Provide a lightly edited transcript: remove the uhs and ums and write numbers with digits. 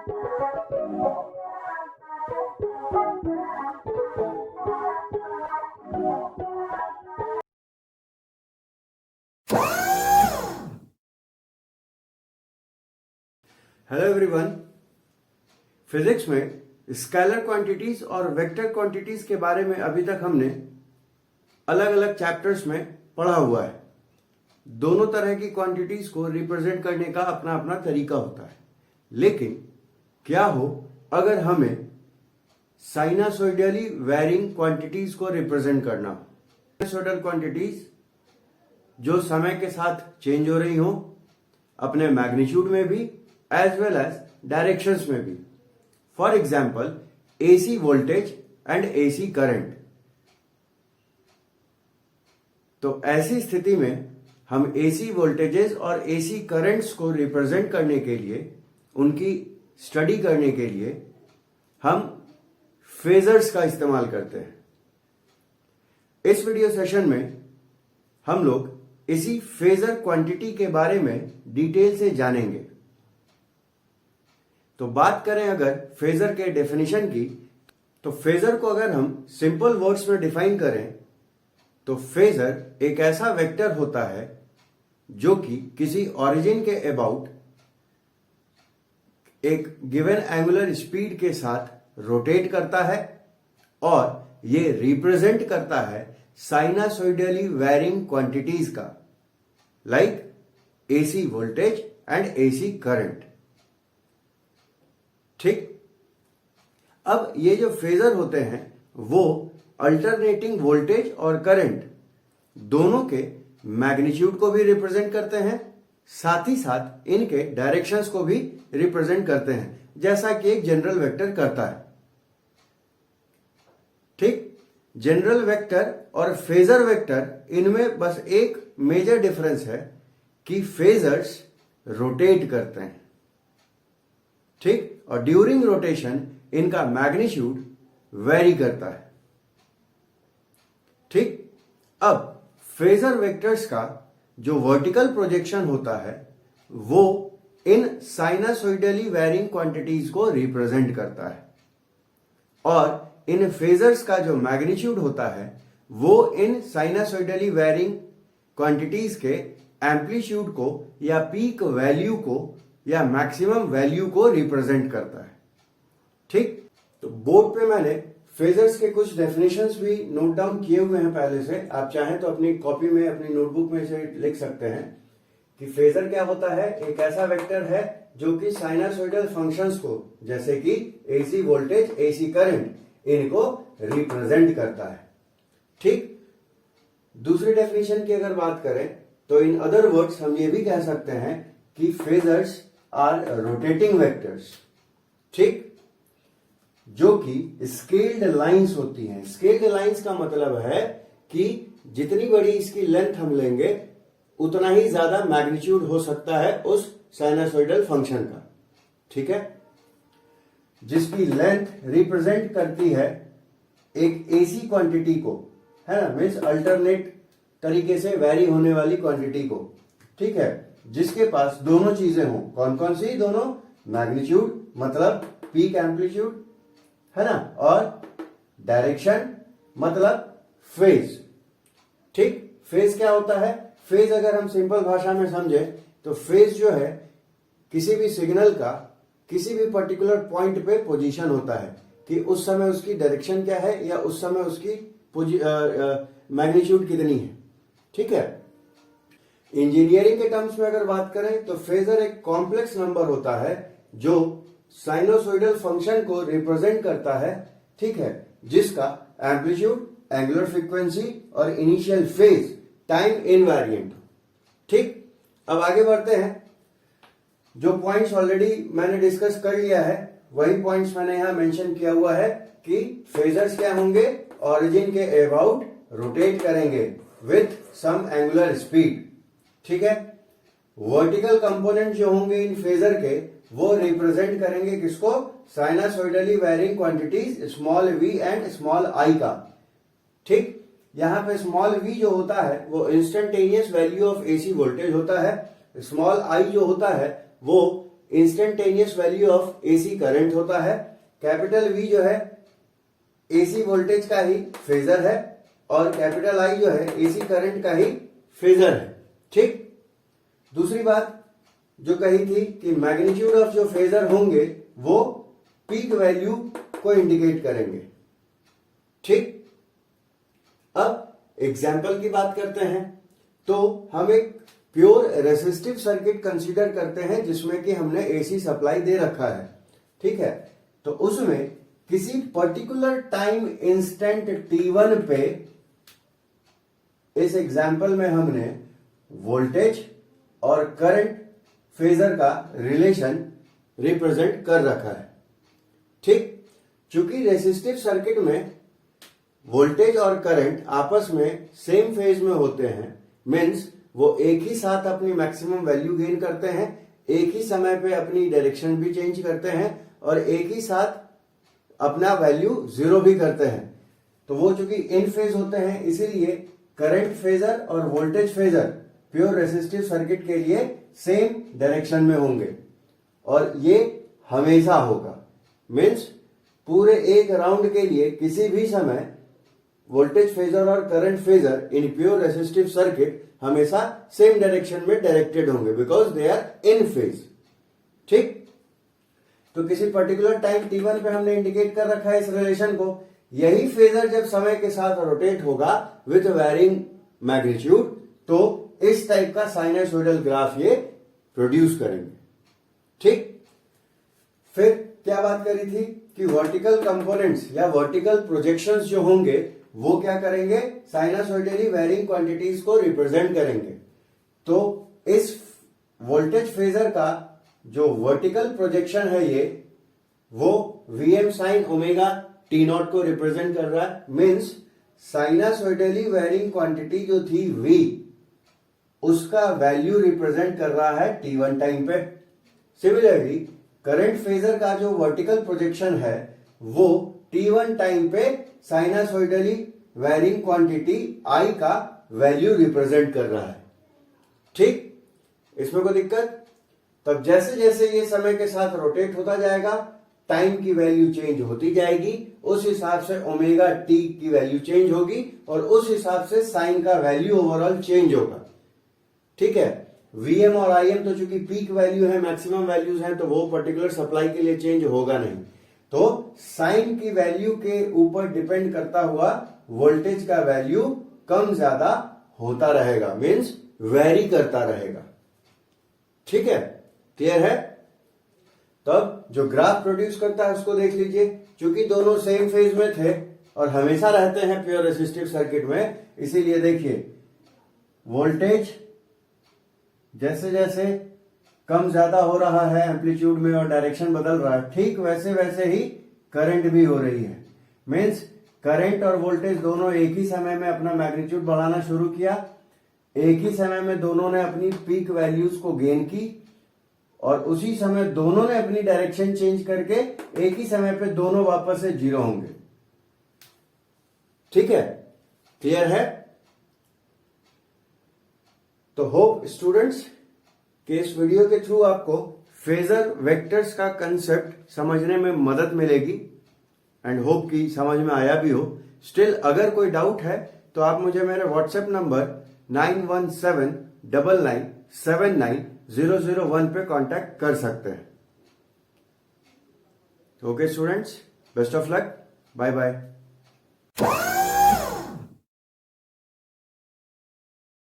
Hello everyone, physics में scalar quantities और vector quantities के बारे में अभी तक हमने अलग अलग चैप्टर्स में पढ़ा हुआ है। दोनों तरह की क्वांटिटीज को रिप्रेजेंट करने का अपना अपना तरीका होता है, लेकिन क्या हो अगर हमें साइनसोइडली वेरिंग क्वांटिटीज को रिप्रेजेंट करना हो। साइनसोइडल क्वांटिटीज जो समय के साथ चेंज हो रही हो, अपने मैग्नीट्यूड में भी एज वेल एज डायरेक्शंस में भी। For example AC voltage and AC current. तो ऐसी स्थिति में हम एसी वोल्टेजेस और एसी करंट्स को रिप्रेजेंट करने के लिए, उनकी स्टडी करने के लिए हम फेजर्स का इस्तेमाल करते हैं। इस वीडियो सेशन में हम लोग इसी फेजर क्वांटिटी के बारे में डिटेल से जानेंगे। तो बात करें अगर फेजर के डेफिनेशन की, तो फेजर को अगर हम सिंपल वर्ड्स में डिफाइन करें तो फेजर एक ऐसा वेक्टर होता है जो कि किसी ओरिजिन के अबाउट एक गिवन एंगुलर स्पीड के साथ रोटेट करता है और ये रिप्रेजेंट करता है साइनसोइडली वेरिंग क्वांटिटीज का, like AC voltage and AC current. ठीक, अब ये जो फेजर होते हैं वो अल्टरनेटिंग वोल्टेज और करंट दोनों के मैग्नीट्यूड को भी रिप्रेजेंट करते हैं, साथ ही साथ इनके डायरेक्शंस को भी रिप्रेजेंट करते हैं, जैसा कि एक जनरल वेक्टर करता है। ठीक, जनरल वेक्टर और फेजर वेक्टर, इनमें बस एक मेजर डिफरेंस है कि फेजर्स रोटेट करते हैं। ठीक, और ड्यूरिंग रोटेशन इनका मैग्नीट्यूड वेरी करता है। ठीक, अब फेजर वेक्टर्स का जो वर्टिकल प्रोजेक्शन होता है वो इन साइनसोइडली वेरिंग क्वांटिटीज को रिप्रेजेंट करता है, और इन फेजर्स का जो मैग्नीट्यूड होता है वो इन साइनसोइडली वेरिंग क्वांटिटीज के एम्पलीट्यूड को या पीक वैल्यू को या मैक्सिमम वैल्यू को रिप्रेजेंट करता है। ठीक, तो बोर्ड पे मैंने फेजर्स के कुछ डेफिनेशंस भी नोट डाउन किए हुए हैं पहले से। आप चाहें तो अपनी कॉपी में, अपनी नोटबुक में से लिख सकते हैं कि फेजर क्या होता है। एक ऐसा वेक्टर है जो कि साइनसोइडल फंक्शंस को, जैसे कि एसी वोल्टेज, एसी करंट, इनको रिप्रेजेंट करता है। ठीक, दूसरी डेफिनेशन की अगर बात करें तो इन अदर वर्ड्स हम ये भी कह सकते हैं कि फेजर्स आर रोटेटिंग वेक्टर्स। ठीक, जो कि स्केल्ड लाइंस होती हैं। स्केल्ड लाइंस का मतलब है कि जितनी बड़ी इसकी लेंथ हम लेंगे उतना ही ज्यादा मैग्नीट्यूड हो सकता है उस साइनसोइडल फंक्शन का। ठीक है, जिसकी लेंथ रिप्रेजेंट करती है एक एसी क्वांटिटी को, है ना, मीन्स अल्टरनेट तरीके से वेरी होने वाली क्वांटिटी को। ठीक है, जिसके पास दोनों चीजें हों। कौन कौन सी दोनों? मैग्नीट्यूड मतलब पीक एम्पलीट्यूड, है ना, और डायरेक्शन मतलब फेज। ठीक, फेज क्या होता है? फेज अगर हम सिंपल भाषा में समझे तो फेज जो है किसी भी सिग्नल का किसी भी पर्टिकुलर पॉइंट पे पोजीशन होता है कि उस समय उसकी डायरेक्शन क्या है या उस समय उसकी मैग्नीट्यूड कितनी है। ठीक है, इंजीनियरिंग के टर्म्स में अगर बात करें तो फेजर एक कॉम्प्लेक्स नंबर होता है जो साइनसोइडल फंक्शन को रिप्रेजेंट करता है। ठीक है, जिसका एम्पलीट्यूड, एंगुलर फ्रीक्वेंसी और इनिशियल फेज टाइम इनवेरिएंट। ठीक, अब आगे बढ़ते हैं। जो पॉइंट्स ऑलरेडी मैंने डिस्कस कर लिया है वही पॉइंट्स मैंने यहां मेंशन किया हुआ है कि फेजर्स क्या होंगे, ओरिजिन के अबाउट रोटेट करेंगे विथ सम एंगुलर स्पीड। ठीक है, वर्टिकल कंपोनेंट जो होंगे इन फेजर के वो रिप्रेजेंट करेंगे किसको? Sinusoidally varying quantities small v and small i का। ठीक, यहां पे स्मॉल वी जो होता है वो instantaneous value of AC voltage होता है। स्मॉल आई जो होता है वो instantaneous value of AC current होता है। कैपिटल वी जो है एसी वोल्टेज का ही फेजर है और कैपिटल आई जो है एसी करंट का ही फेजर है। ठीक, दूसरी बात जो कही थी कि मैग्नीट्यूड ऑफ जो फेजर होंगे वो पीक वैल्यू को इंडिकेट करेंगे। ठीक, अब एग्जाम्पल की बात करते हैं तो हम एक प्योर रेसिस्टिव सर्किट कंसीडर करते हैं जिसमें कि हमने एसी सप्लाई दे रखा है। ठीक है, तो उसमें किसी पर्टिकुलर टाइम इंस्टेंट t1 पे इस एग्जाम्पल में हमने वोल्टेज और करंट फेजर का रिलेशन रिप्रेजेंट कर रखा है। ठीक, चूंकि रेसिस्टिव सर्किट में वोल्टेज और करंट आपस में सेम फेज में होते हैं, मीन्स वो एक ही साथ अपनी मैक्सिमम वैल्यू गेन करते हैं, एक ही समय पे अपनी डायरेक्शन भी चेंज करते हैं और एक ही साथ अपना वैल्यू जीरो भी करते हैं। तो वो चूंकि इन फेज होते हैं इसीलिए करंट फेजर और voltage phasor pure resistive circuit के लिए सेम डायरेक्शन में होंगे और ये हमेशा होगा। मीन्स पूरे एक राउंड के लिए किसी भी समय वोल्टेज फेजर और current phasor in pure resistive circuit हमेशा सेम डायरेक्शन में डायरेक्टेड होंगे because they are in phase. ठीक, तो किसी पर्टिकुलर टाइम t1 पे हमने इंडिकेट कर रखा है इस रिलेशन को। यही फेजर जब समय के साथ रोटेट होगा विथ वेरिंग मैग्नीट्यूड तो इस टाइप का साइनसोइडल ग्राफ ये प्रोड्यूस करेंगे। ठीक, फिर क्या बात करी थी कि वर्टिकल कंपोनेंट्स या वर्टिकल प्रोजेक्शंस जो होंगे वो क्या करेंगे, साइनसोइडली वेरिंग क्वांटिटीज को रिप्रेजेंट करेंगे। तो इस वोल्टेज फेजर का जो वर्टिकल प्रोजेक्शन है ये वो Vm sine omega T not को रिप्रेजेंट कर रहा है। मीन्स साइनसोइडली वेरिंग क्वांटिटी जो थी V उसका वैल्यू रिप्रेजेंट कर रहा है t1 टाइम पे। सिमिलरली करंट फेजर का जो वर्टिकल प्रोजेक्शन है वो t1 टाइम पे साइनसोइडली वेरिंग क्वांटिटी I का वैल्यू रिप्रेजेंट कर रहा है। ठीक, इसमें कोई दिक्कत? तब जैसे जैसे ये समय के साथ रोटेट होता जाएगा टाइम की वैल्यू चेंज होती जाएगी, उस हिसाब से ओमेगा टी की वैल्यू चेंज होगी और उस हिसाब से साइन का वैल्यू ओवरऑल चेंज होगा। ठीक है, Vm और Im तो चूंकि पीक वैल्यू है, मैक्सिमम वैल्यूज हैं, तो वो पर्टिकुलर सप्लाई के लिए चेंज होगा नहीं। तो साइन की वैल्यू के ऊपर डिपेंड करता हुआ वोल्टेज का वैल्यू कम ज्यादा होता रहेगा, मीन्स वेरी करता रहेगा। ठीक है, क्लियर है? तब जो ग्राफ प्रोड्यूस करता है उसको देख लीजिए। चूंकि दोनों सेम फेज में थे और हमेशा रहते हैं प्योर रेसिस्टिव सर्किट में, इसीलिए देखिए वोल्टेज जैसे जैसे कम ज्यादा हो रहा है एम्पलीट्यूड में और डायरेक्शन बदल रहा है, ठीक वैसे वैसे ही करंट भी हो रही है। मीन्स करंट और वोल्टेज दोनों एक ही समय में अपना मैग्नीट्यूड बढ़ाना शुरू किया, एक ही समय में दोनों ने अपनी पीक वैल्यूज को गेन की और उसी समय दोनों ने अपनी डायरेक्शन चेंज करके एक ही समय पे दोनों वापस से जीरो होंगे। ठीक है, क्लियर है? तो होप स्टूडेंट्स कि इस वीडियो के थ्रू आपको फेजर वेक्टर्स का कंसेप्ट समझने में मदद मिलेगी एंड होप कि समझ में आया भी हो। स्टिल अगर कोई डाउट है तो आप मुझे मेरे व्हाट्सएप नंबर 917999790001 पे कांटेक्ट कर सकते हैं। Okay students, best of luck, bye bye.